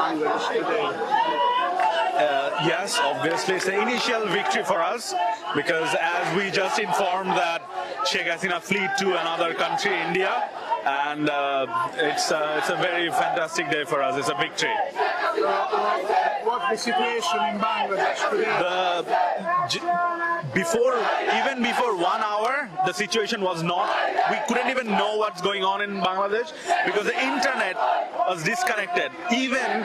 Bangladesh today? Yes, obviously it's an initial victory for us because as we just informed that Sheikh Hasina fled to another country, India, and it's a very fantastic day for us. It's a victory. What's the situation in Bangladesh today? Even before 1 hour, the situation was not. We couldn't even know what's going on in Bangladesh because the internet was disconnected. Even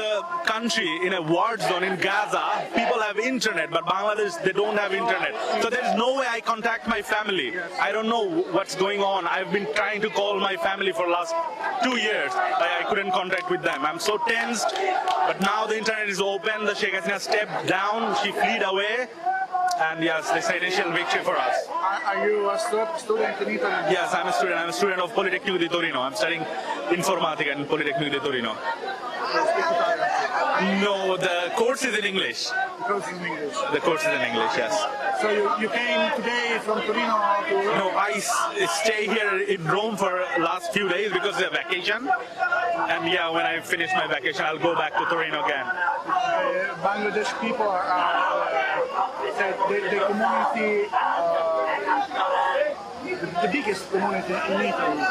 the country in a war zone in Gaza, people have internet, but Bangladesh they don't have internet. So there's no way I contact my family. I don't know what's going on. I've been trying to call my family for last 2 years. I couldn't contact with them. I'm so tensed. But now the internet is open. The Sheikh Hasina stepped down. She fled away. And yes, this is an initial victory for us. Are you a student in Italy? Yes, I'm a student. I'm a student of Politecnico di Torino. I'm studying Informatica in Politecnico di Torino. You speak Italian? No, the course is in English. The course is in English. The course is in English, yes. So you came today from Torino to... No, I stay here in Rome for last few days because of vacation. And yeah, when I finish my vacation, I'll go back to Torino again. Bangladesh people are the community, the biggest community in Italy.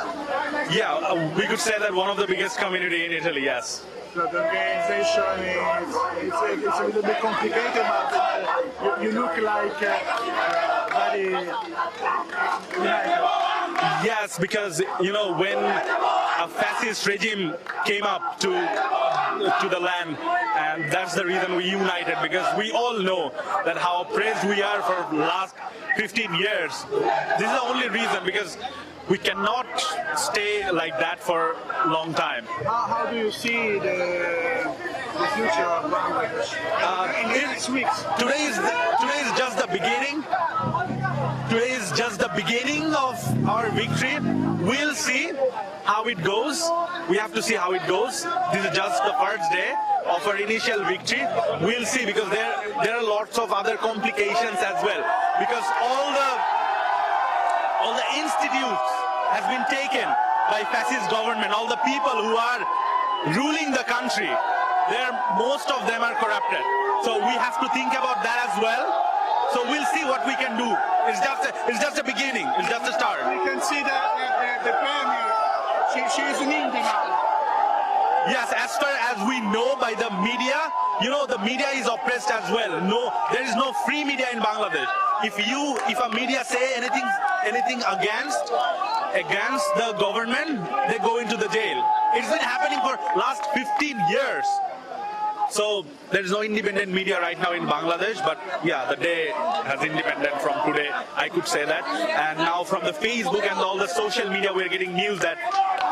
Yeah, we could say that one of the biggest community in Italy, yes. So the organization it's a little bit complicated, but you look like very united. Yes, because when a fascist regime came up to the land, and that's the reason we united, because we all know that how oppressed we are for the last 15 years. This is the only reason, because we cannot stay like that for a long time. How do you see the future of Bangladesh in the next weeks? Today is just the beginning. Today is just the beginning of our victory. We'll see how it goes. We have to see how it goes. This is just the first day of our initial victory. We'll see, because there are lots of other complications as well. Because all the institutes has been taken by fascist government. All the people who are ruling the country, most of them are corrupted. So we have to think about that as well. So we'll see what we can do. It's just a beginning. It's just a start. We can see that the premier, she is in India now. Yes, as far as we know by the media, the media is oppressed as well. No, there is no free media in Bangladesh. If a media say anything against the government, they go into the jail. It's been happening for last 15 years. So there is no independent media right now in Bangladesh, but yeah, the day has independent from today, I could say that. And now from the Facebook and all the social media, we are getting news that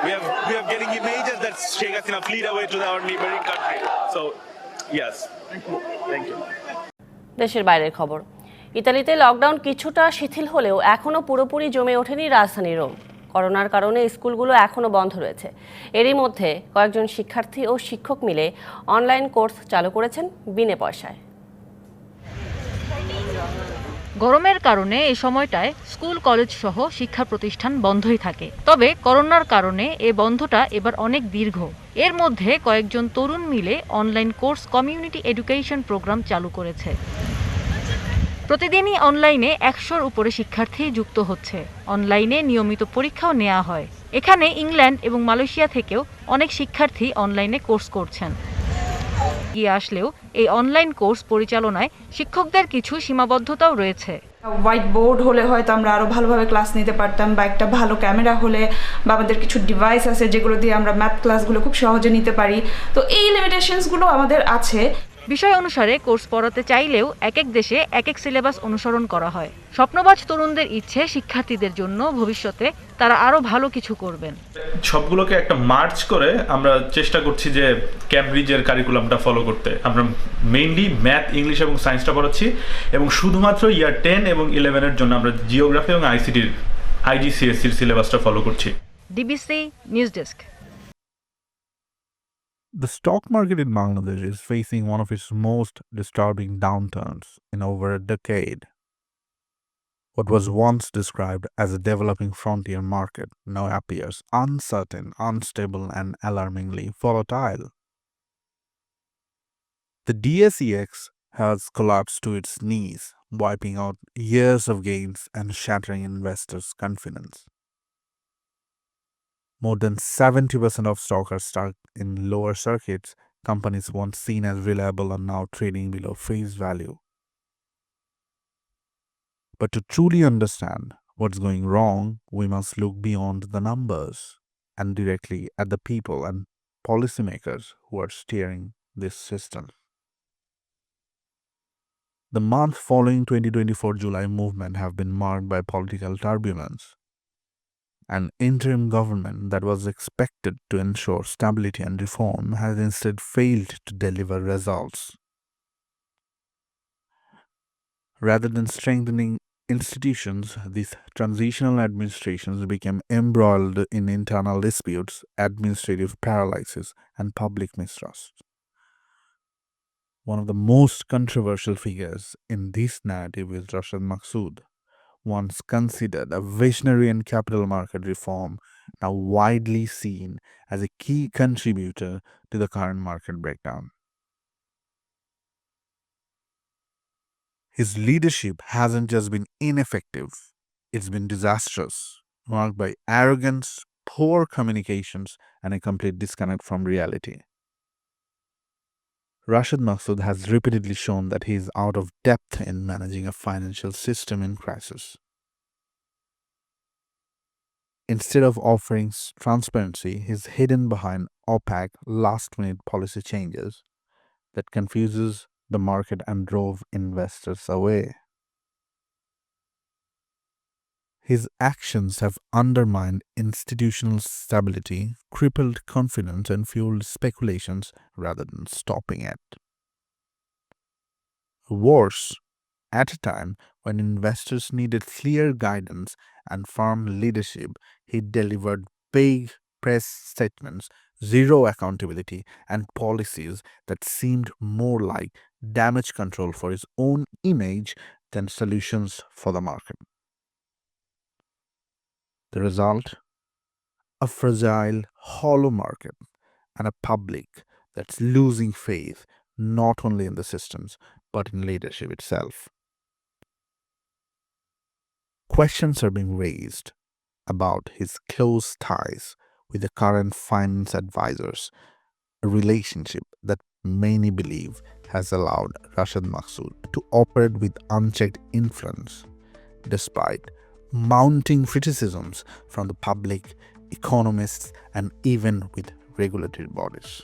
we are getting images that Sheikh Hasina fled away to our neighboring country. So yes, thank you. দেশের বাইরের খবর। ইতালিতে lockdown কিছুটা শিথিল হলেও এখনো পুরোপুরি জমে ওঠেনি রাজধানী রোম। করোনার কারণে স্কুলগুলো এখনো বন্ধ রয়েছে। এরই মধ্যে কয়েকজন শিক্ষার্থী ও শিক্ষক মিলে অনলাইন কোর্স চালু করেছেন বিনা পয়সায়। গরমের কারণে এই সময়টায় স্কুল কলেজ সহ শিক্ষা প্রতিষ্ঠান বন্ধই থাকে। তবে করোনার কারণে এই বন্ধটা এবার অনেক দীর্ঘ। এর মধ্যে কয়েকজন তরুণ মিলে online course community education programme চালু করেছে। প্রতিদিনই অনলাইনে 100-র উপরে শিক্ষার্থী যুক্ত হচ্ছে। অনলাইনে নিয়মিত পরীক্ষাও নেওয়া হয়। এখানে ইংল্যান্ড এবং মালয়েশিয়া থেকেও অনেক শিক্ষার্থী অনলাইনে কোর্স করছেন। এগিয়ে আসলেও এই অনলাইন কোর্স পরিচালনায় শিক্ষকদের কিছু সীমাবদ্ধতাও রয়েছে। হোয়াইট বোর্ড হলে হয়তো আমরা আরও ভালোভাবে ক্লাস নিতে পারতাম, বা একটা ভালো ক্যামেরা হলে, বা আমাদের কিছু ডিভাইস আছে যেগুলো দিয়ে আমরা ম্যাথ ক্লাসগুলো খুব সহজে নিতে পারি। তো এই লিমিটেশনসগুলো আমাদের আছে। বিষয় অনুসারে কোর্স পড়াতে চাইলেও এক এক দেশে এক এক সিলেবাস অনুসরণ করা হয়। স্বপ্নবাজ তরুণদের ইচ্ছে শিক্ষার্থীদের জন্য ভবিষ্যতে তারা আরো ভালো কিছু করবেন। সবগুলোকে একটা মার্চ করে আমরা চেষ্টা করছি যে ক্যামব্রিজের কারিকুলামটা ফলো করতে। আমরা মেইনলি ম্যাথ, ইংলিশ এবং সায়েন্সটা পড়াচ্ছি, এবং শুধুমাত্র ইয়ার 10 এবং 11-এর জন্য আমরা জিওগ্রাফি এবং আইসিটির IGCSEর সিলেবাসটা ফলো করছি। DBC news desk. The stock market in Bangladesh is facing one of its most disturbing downturns in over a decade. What was once described as a developing frontier market now appears uncertain, unstable, and alarmingly volatile. The DSEX has collapsed to its knees, wiping out years of gains and shattering investors' confidence. More than 70% of stock are stuck in lower circuits. Companies once seen as reliable are now trading below face value. But to truly understand what's going wrong, we must look beyond the numbers and directly at the people and policymakers who are steering this system. The month following 2024 July movement have been marked by political turbulence. An interim government that was expected to ensure stability and reform has instead failed to deliver results. Rather than strengthening institutions, these transitional administrations became embroiled in internal disputes, administrative paralysis, and public mistrust. One of the most controversial figures in this narrative is Rashad Maqsood, once considered a visionary in capital market reform, now widely seen as a key contributor to the current market breakdown. His leadership hasn't just been ineffective, it's been disastrous, marked by arrogance, poor communications, and a complete disconnect from reality. Rashad Maqsood has repeatedly shown that he is out of depth in managing a financial system in crisis. Instead of offering transparency, he's hidden behind opaque, last-minute policy changes that confuses the market and drove investors away. His actions have undermined institutional stability, crippled confidence, and fueled speculations rather than stopping it. Worse, at a time when investors needed clear guidance and firm leadership, he delivered vague press statements, zero accountability, and policies that seemed more like damage control for his own image than solutions for the market. The result? A fragile, hollow market and a public that's losing faith not only in the systems but in leadership itself. Questions are being raised about his close ties with the current finance advisors, a relationship that many believe has allowed Rashad Maqsood to operate with unchecked influence, despite mounting criticisms from the public, economists, and even with regulatory bodies.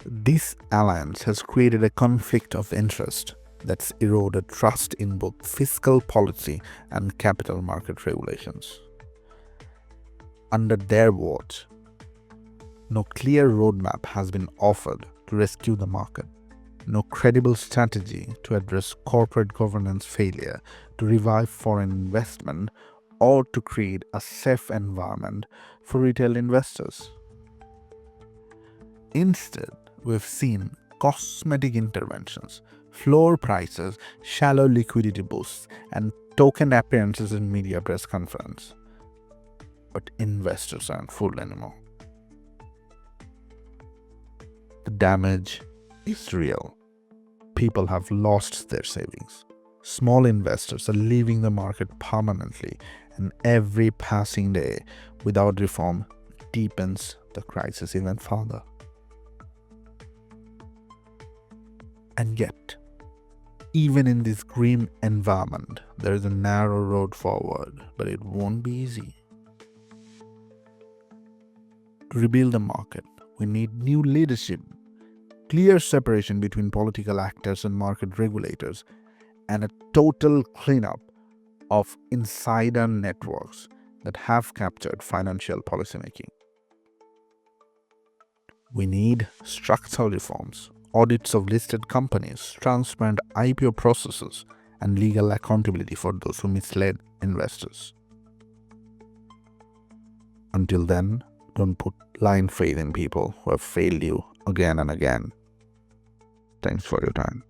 This alliance has created a conflict of interest that's eroded trust in both fiscal policy and capital market regulations. Under their watch, no clear roadmap has been offered to rescue the market, no credible strategy to address corporate governance failure, to revive foreign investment, or to create a safe environment for retail investors. Instead, we've seen cosmetic interventions, floor prices, shallow liquidity boosts, and token appearances in media press conference. But investors aren't fooled anymore. The damage is real. People have lost their savings. Small investors are leaving the market permanently, and every passing day without reform deepens the crisis even further. And yet, even in this grim environment, there is a narrow road forward, but it won't be easy. To rebuild the market, we need new leadership, clear separation between political actors and market regulators, and a total cleanup of insider networks that have captured financial policymaking. We need structural reforms, audits of listed companies, transparent IPO processes, and legal accountability for those who misled investors. Until then, don't put blind faith in people who have failed you again and again. Thanks for your time.